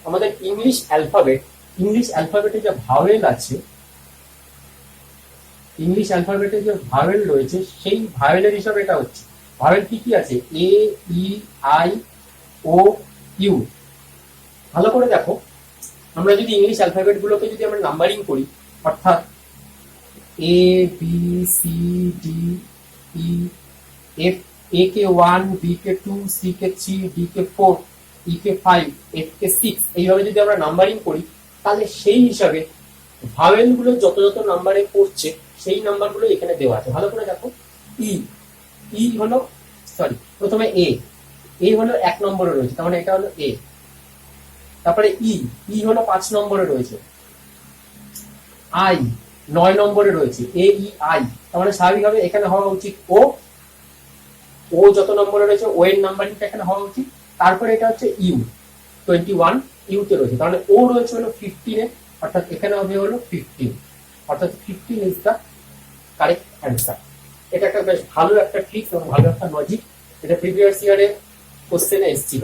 আমাদের ইংলিশ অ্যালফাবেট। ইংলিশ অ্যালফাবেটে যে ভাওয়েল আছে, ইংলিশ অ্যালফাবেটে যে ভাওয়েল রয়েছে সেই ভাওয়েলের হিসাবে এটা হচ্ছে। ভাওয়েল কি কি আছে? এ, ই, আই, ও, ইউ। ভালো করে দেখো, আমরা যদি ইংলিশ অ্যালফাবেট গুলোকে যদি আমরা নাম্বারিং করি, অর্থাৎ এ, বি, সি, ডি, ই, এফ, এ কে 1, বি কে 2, সি কে 3, ডি কে 4, ই কে 5, এফ কে 6, এইভাবে যদি আমরা নাম্বারিং করি, তাহলে সেই হিসাবে ভাওয়েল গুলো যত যত নাম্বারে পড়ছে সেই নাম্বার গুলো এখানে দেওয়া আছে। ভালো করে দেখো, ই, ই হলো সরি প্রথমে এ হলো 1 নম্বরে রয়েছে, তার মানে এটা হলো এ। তারপরে ই হলো 5 নম্বরে রয়েছে। আই 9 নম্বরে রয়েছে, এ ই আই। তার মানে স্বাভাবিকভাবে এখানে হওয়া উচিত ও যত নম্বরে রয়েছে ও এর নাম্বারিংটা এখানে হওয়া উচিত। তারপরে এটা হচ্ছে ইউ, 21 ইউতে রয়েছে, তাহলে ও রয়েছে হলো 15-এ, অর্থাৎ এখানে হবে হলো 15। অর্থাৎ 15 ইজ দ্য কারেক্ট অ্যান্সার। এটা একটা বেশ ভালো একটা ট্রিক এবং ভালো একটা লজিক। এটা প্রিভিয়াস ইয়ারে কোশ্চেনে এসেছিল।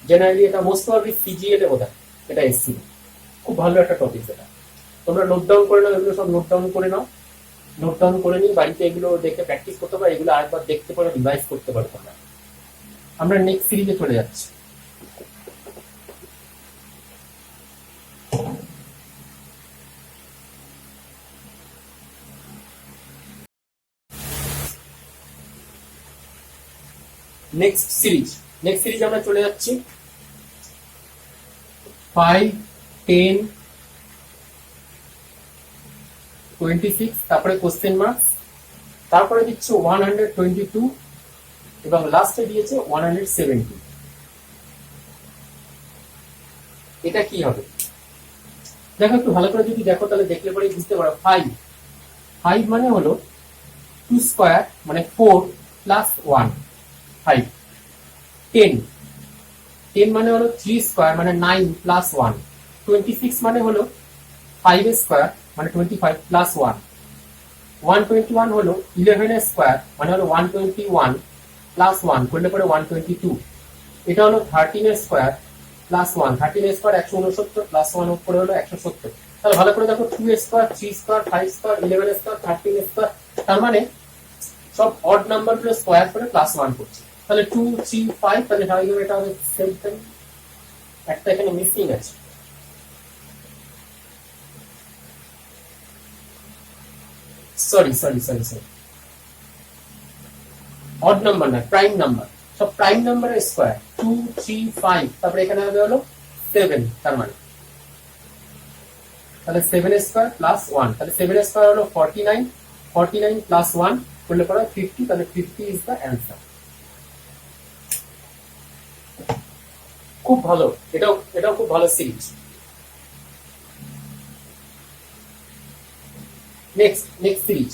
জেনারেলি এটা মোস্ট প্রবাবলি সিজিএল এ বোধহয় এটা এসেছিল। খুব ভালো একটা টপিক এটা। তোমরা নোট ডাউন করে নাও, এগুলো সব নোট ডাউন করে নাও। নোট ডাউন করে নিয়ে বাড়িতে এগুলো দেখে প্র্যাকটিস করতে পারো, এগুলো আরেকবার দেখতে পারো, রিভাইজ করতে পারো তোমরা। আমরা নেক্সট সিরিজে চলে যাচ্ছি। নেক্সট সিরিজ আমরা চলে যাচ্ছি 5, 10, 26, তারপরে কোশ্চেন মার্কস, তারপরে দিচ্ছে 122 এবং লাস্টে দিয়েছে 170। এটা কি হবে? দেখো একটু ভালো করে যদি দেখো তাহলে দেখলে পরে বুঝতে পারো। 5 5 মানে হলো 2 স্কয়ার মানে 4 প্লাস 1 5। 10 10 মানে হলো 3 স্কয়ার মানে 9 প্লাস 1। 26 মানে হলো 5 স্কয়ার মানে 25 প্লাস 1। 121 হলো 11 স্কয়ার মানে হলো 121 প্লাস 1 করলে পরে 122। এটা হলো 13 স্কয়ার প্লাস 1। 13 স্কয়ার 169 প্লাস 1 উপরে হলো 170। তাহলে ভালো করে দেখো 2 square 3 square 5 square 11 square 13 square, তার মানে সব অড নাম্বার গুলো স্কয়ার করে প্লাস 1 করছে। তাহলে 2 3 5, তাহলে স্বাভাবিকভাবে এটা হবে সেম টাইম। একটা এখানে মিসিং আছে। Sorry sorry sorry sorry, odd number না, প্রাইম নাম্বার। সব প্রাইম নাম্বারের স্কয়ার 2 3 5, তারপরে এখানে হবে হলো 7। তার মানে তাহলে 7 স্কয়ার প্লাস 1, তাহলে 7 স্কয়ার হলো 49। 49 প্লাস 1 করলে পরে 50, তাহলে 50 ইজ দ্য অ্যান্সার। খুব ভালো, এটাও খুব ভালো সিরিজ। নেক্সট সিরিজ,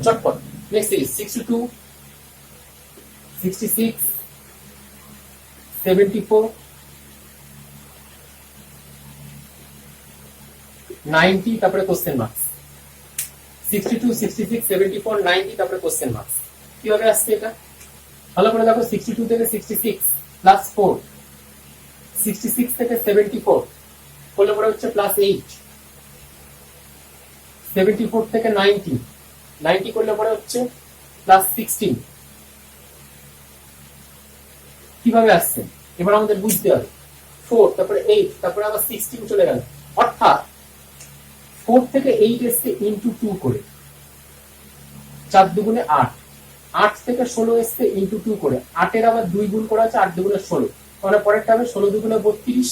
চটপট। নেক্সট সিরিজ 62 66 74 90, তারপরে কোশ্চেন মার্কস। 62 66 74 90, তারপরে কোশ্চেন মার্কস। কিভাবে আসছে এটা ভালো করে দেখো। 62 থেকে 66 প্লাস 4, 66 থেকে 74 করলে পরে হচ্ছে প্লাস 8, 74 থেকে 90 90 করলে পরে হচ্ছে প্লাস 16। কিভাবে আসছে এবার আমাদের বুঝতে হবে। 4 তারপরে 8 তারপরে আবার 16 চলে গেল, অর্থাৎ 4 থেকে 8 এসছে ইনটু 2 করে, 4 দুগুণে 8। 8 থেকে 16 এসছে ইনটু 2 করে, 8 এর আবার 2 গুণ করা আছে, 8 দুগুণে 16। তাহলে পরেরটা হবে 16 দুগুণে 32,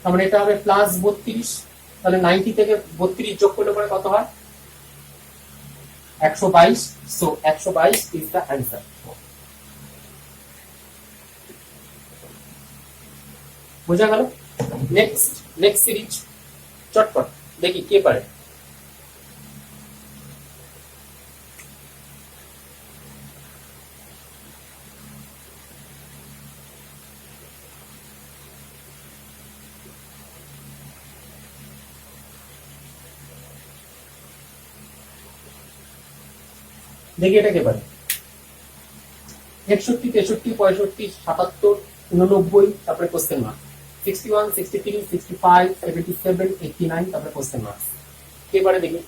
তার মানে এটা হবে প্লাস 32। তাহলে 90 থেকে 32 যোগ করলে পরে কত হয়? 122। So 122 is the answer. বোঝা গেল? নেক্সট সিরিজ, চটপট দেখি কে পারে। দেখি এটা কে পারে। 61 63 65 77 89, তারপরে কোশ্চেন মার্ক। 61 63 65 77 89, তারপরে কোশ্চেন মার্ক। কে পারে দেখি।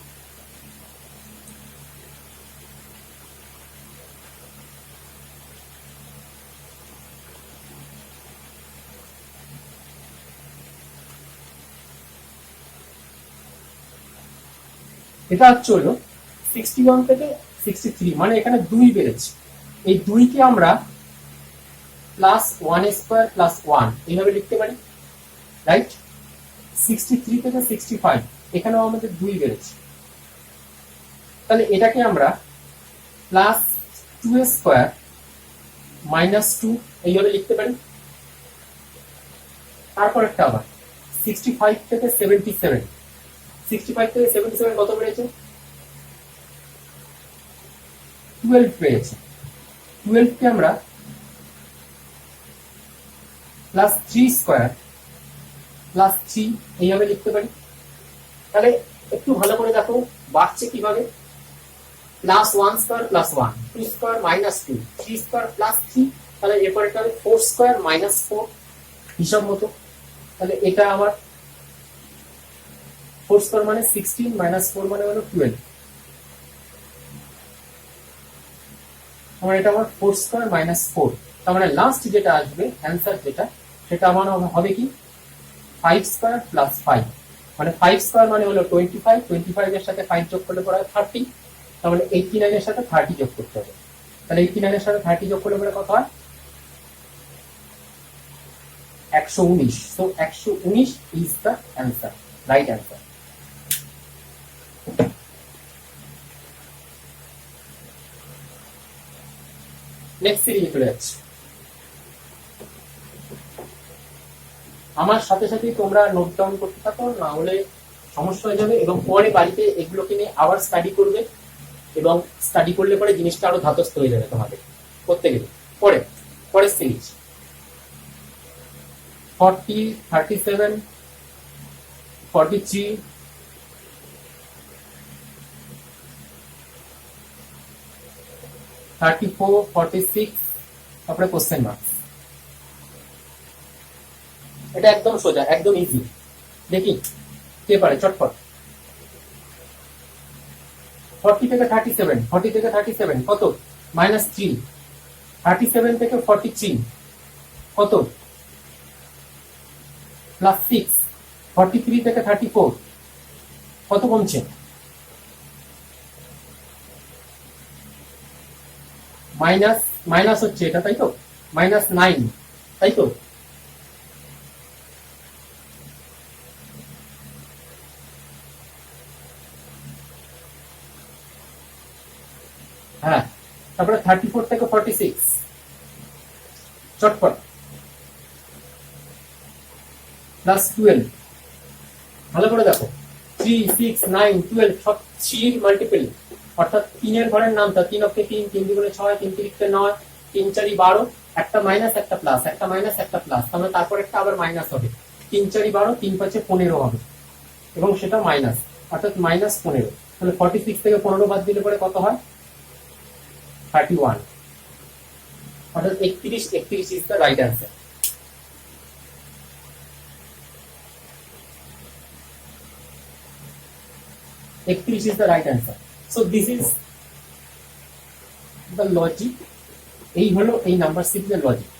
এটা হচ্ছে হলো 61 থেকে 63, মানে এখানে 2 বেড়েছে। এই 2 কে আমরা প্লাস 1 স্কয়ার প্লাস 1 এইভাবে লিখতে পারি, রাইট? 63 থেকে 65 এখানেও আমাদের 2 বেড়েছে, তাহলে এটাকে আমরা প্লাস 2 স্কয়ার মাইনাস 2 এইভাবে লিখতে পারি। তারপর একটা আবার 65 থেকে 77, 65 থেকে 77 কত বেড়েছে? 12 বেড়েছে। 12 কে আমরা প্লাস 3 স্কয়ার প্লাস 3 এইভাবে লিখতে পারি। তাহলে একটু ভালো করে দেখো বাড়ছে কিভাবে। Plus 1 square plus 1, 2 square minus 2, 3 square plus 3, তাহলে এরপর এটা হবে 4 স্কয়ার মাইনাস 4 হিসাব মতো। তাহলে এটা আমার 4 স্কয়ার মানে 16 মাইনাস 4 মানে হলো 12, আমার এটা আমার 4 স্কয়ার মাইনাস 4। তার মানে লাস্ট যেটা আসবে অ্যান্সার যেটা, সেটা আমার হবে কি 5 স্কয়ার প্লাস 5, মানে 5 স্কয়ার মানে হলো 25, 25 এর সাথে 5 যোগ করলে পরে 30, তার মানে 89 এর সাথে 30 যোগ করতে হবে। তাহলে 89 এর সাথে 30 যোগ করলে পরে কত হয়? 119। So 119 is the answer, right answer. Next সিরিজে চলে যাচ্ছে। আমার সাথে সাথে তোমরা নোট ডাউন করতে থাকো, না হলে সমস্যা হয়ে যাবে, এবং পরে বাড়িতে এগুলোকে নিয়ে আবার স্টাডি করবে, এবং স্টাডি করলে পরে জিনিসটা আরো ধাতস্থ হয়ে যাবে তোমাদের করতে গেলে। পরের সিরিজ 40, 37, 43, 34, 46, তারপরে কোশ্চেন মার্কস। এটা একদম সোজা, একদম ইজি। দেখি কে পারে চটপট। 40 থেকে 37, 40 থেকে 37 কত? -3। 37 থেকে 43 কত? +6। 43 থেকে 34 কত কমছে? মাইনাস হচ্ছে এটা, তাই তো? -9, তাই তো? হ্যাঁ, তারপরে 34 থেকে 46 চটপট +12। ভালো করে দেখো, 3, 6, 9, 12 সব 3 মাল্টিপল, অর্থাৎ 3 এর ঘরের নামটা 3 অক্ষে 3, 3 দ্বিগুণে 6, 3 তিরিকে 9, 3 4 12, একটা মাইনাস একটা প্লাস, একটা মাইনাস একটা প্লাস, তাহলে তারপর একটা আবার মাইনাস হবে। 3 4 12, 3 5 15 হবে, এবং সেটা মাইনাস, অর্থাৎ -15। তাহলে 46 থেকে 15 বাদ দিলে পরে কত হয়? 31, অর্থাৎ 31 is the right answer. Is the right answer. So this is the logic. এই হলো এই নাম্বার সিরিজের লজিক।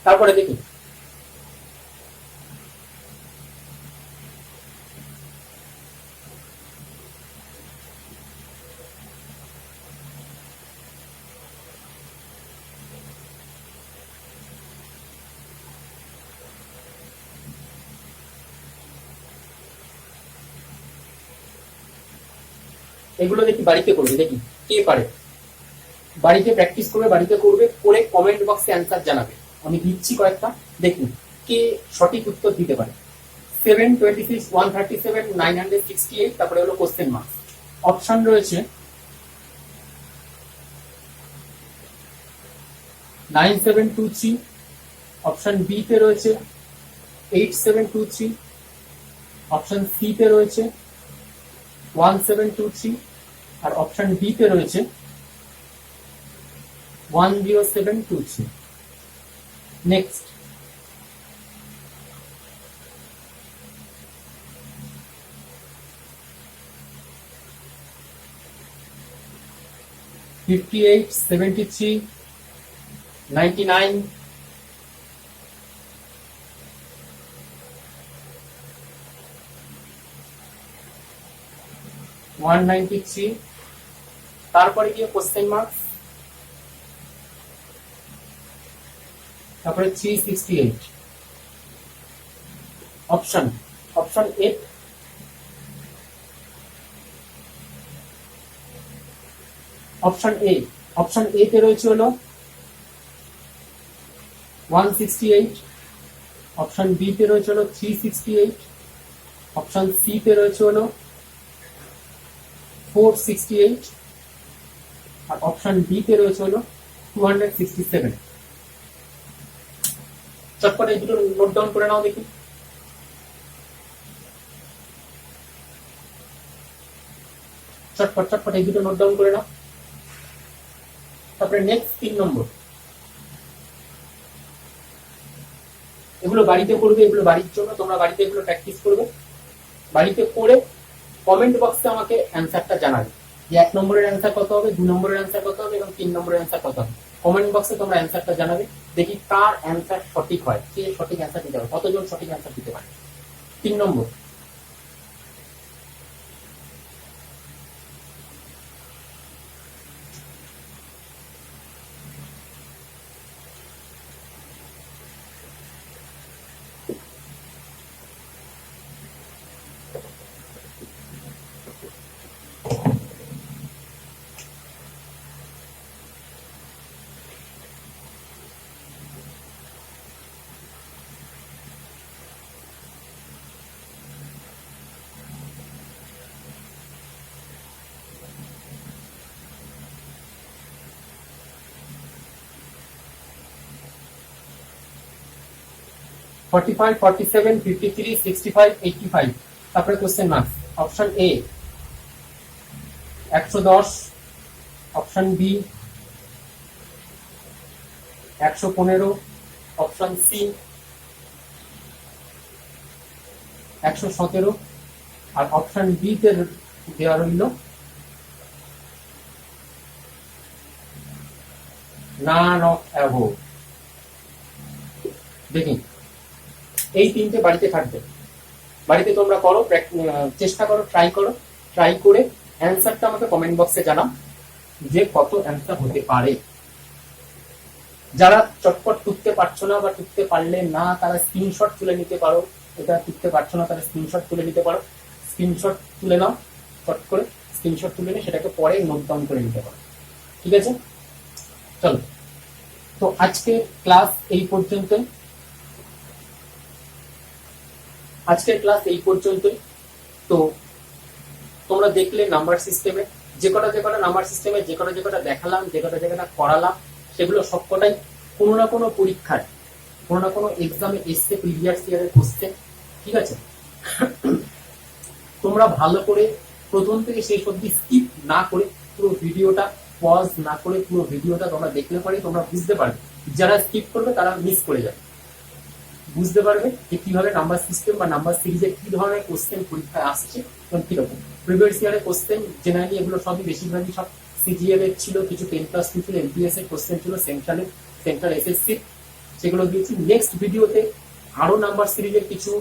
তারপরে দেখি এগুলো দেখি বাড়িতে করবে, দেখি কে পারে। বাড়িতে প্র্যাকটিস করবে, বাড়িতে করবে, করে কমেন্ট বক্সে অ্যান্সার জানাবে। আমি দিচ্ছি কয়েকটা, দেখুন কে সঠিক উত্তর দিতে পারে। 7, 26, 137, 968, তারপরে হলো কোশ্চেন মার্কস। অপশন রয়েছে 9723, অপশন বি তে রয়েছে 8723, অপশন সি তে রয়েছে 1723, আর অপশন ডি তে রয়েছে 10723। নেক্সট $58, $73, $99, $193, তারপরে গিয়ে কোশ্চেন মার্কস, তারপরে 368। অপশন এ, অপশন এ তে রয়েছে হলো 168, অপশন বি তে রয়েছে হলো 368, অপশন সি তে রয়েছে হলো 468, আর অপশন ডি তে রয়েছে হলো 267। চটপট এই দুটো নোট ডাউন করে নাও দেখি। চটপট এই দুটো নোট ডাউন করে নাও। তারপরে নেক্সট 3 নম্বর, এগুলো বাড়িতে করবে, এগুলো বাড়ির জন্য, তোমরা বাড়িতে এগুলো প্র্যাকটিস করবে। বাড়িতে করে কমেন্ট বক্সে আমাকে অ্যান্সারটা জানাবে, যে 1 নম্বরের অ্যান্সার কত হবে, 2 নম্বরের অ্যান্সার কত হবে, এবং 3 নম্বরের অ্যান্সার কত হবে। কমেন্ট বক্সে তোমরা অ্যান্সারটা জানাবে, দেখি কার অ্যান্সার সঠিক হয়, কে সঠিক অ্যান্সার দিতে পারে, কতজন সঠিক অ্যান্সার দিতে পারে। 3 নম্বর, 45, 47, 53, 65, 85। তারপরে question marks. Option A 110, option B 115, option C 117, আর অপশন বি তে দেওয়া রইল none of above। দেখি এই তিনটে বাড়িতে থাকবে, বাড়িতে তোমরা করো, চেষ্টা করো, ট্রাই করে অ্যান্সারটা আমাকে কমেন্ট বক্সে জানাও যে কত অ্যান্সার হতে পারে। যারা চটপট টুকতে পারছো না বা টুকতে পারলে না তারা স্ক্রিনশট তুলে নিতে পারো, এটা টুকতে পারছো না তারা স্ক্রিনশট তুলে নিতে পারো, স্ক্রিনশট তুলে নাও, চট করে স্ক্রিনশট তুলে নিয়ে সেটাকে পরে নোট ডাউন করে নিতে পারো। ঠিক আছে, চলো। তো আজকে ক্লাস এই পর্যন্ত, তো তোমরা দেখলে নাম্বার সিস্টেমে যে কটা নাম্বার সিস্টেমে যে কটা দেখালাম, যে কটা করালাম, সেগুলো সবকটাই কোনো না কোনো পরীক্ষায়, কোনো না কোনো এক্সামে এসছে প্রিভিয়াস ইয়ারের কোশ্চেন। ঠিক আছে, তোমরা ভালো করে প্রথম থেকে শেষ অবধি স্কিপ না করে পুরো ভিডিওটা পজ না করে পুরো ভিডিওটা তোমরা দেখলে পরে তোমরা বুঝতে পারবে। যারা স্কিপ করবে তারা মিস করে যাবে, বুঝতে পারবে যে কিভাবে নাম্বার সিস্টেম বা নাম্বার সিরিজে কি ধরনের কোশ্চেন পরীক্ষায় আসছে এবং কিরকম। প্রিভিয়াস ইয়ারের কোশ্চেন জেনারেলি এগুলো সবই বেশিরভাগই সব সিজিএল এর ছিল, কিছু 10+2 ছিল, এমপিএস এর কোশ্চেন ছিল, সেন্ট্রাল এসএসসি, সেগুলো দিয়েছি। নেক্সট ভিডিওতে আরো নাম্বার সিরিজের কিছু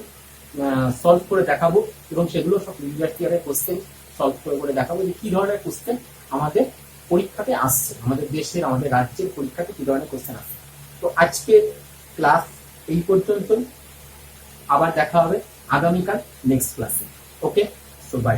সলভ করে দেখাবো এবং সেগুলো সব প্রিভিয়াস ইয়ারের কোশ্চেন সলভ করে দেখাবো যে কি ধরনের কোশ্চেন আমাদের পরীক্ষাতে আসছে, আমাদের দেশের, আমাদের রাজ্যের পরীক্ষাতে কি ধরনের কোশ্চেন আসছে। তো আজকের ক্লাস এই পর্যন্ত, আবার দেখা হবে আগামীকাল নেক্সট ক্লাসে। ওকে, সো বাই।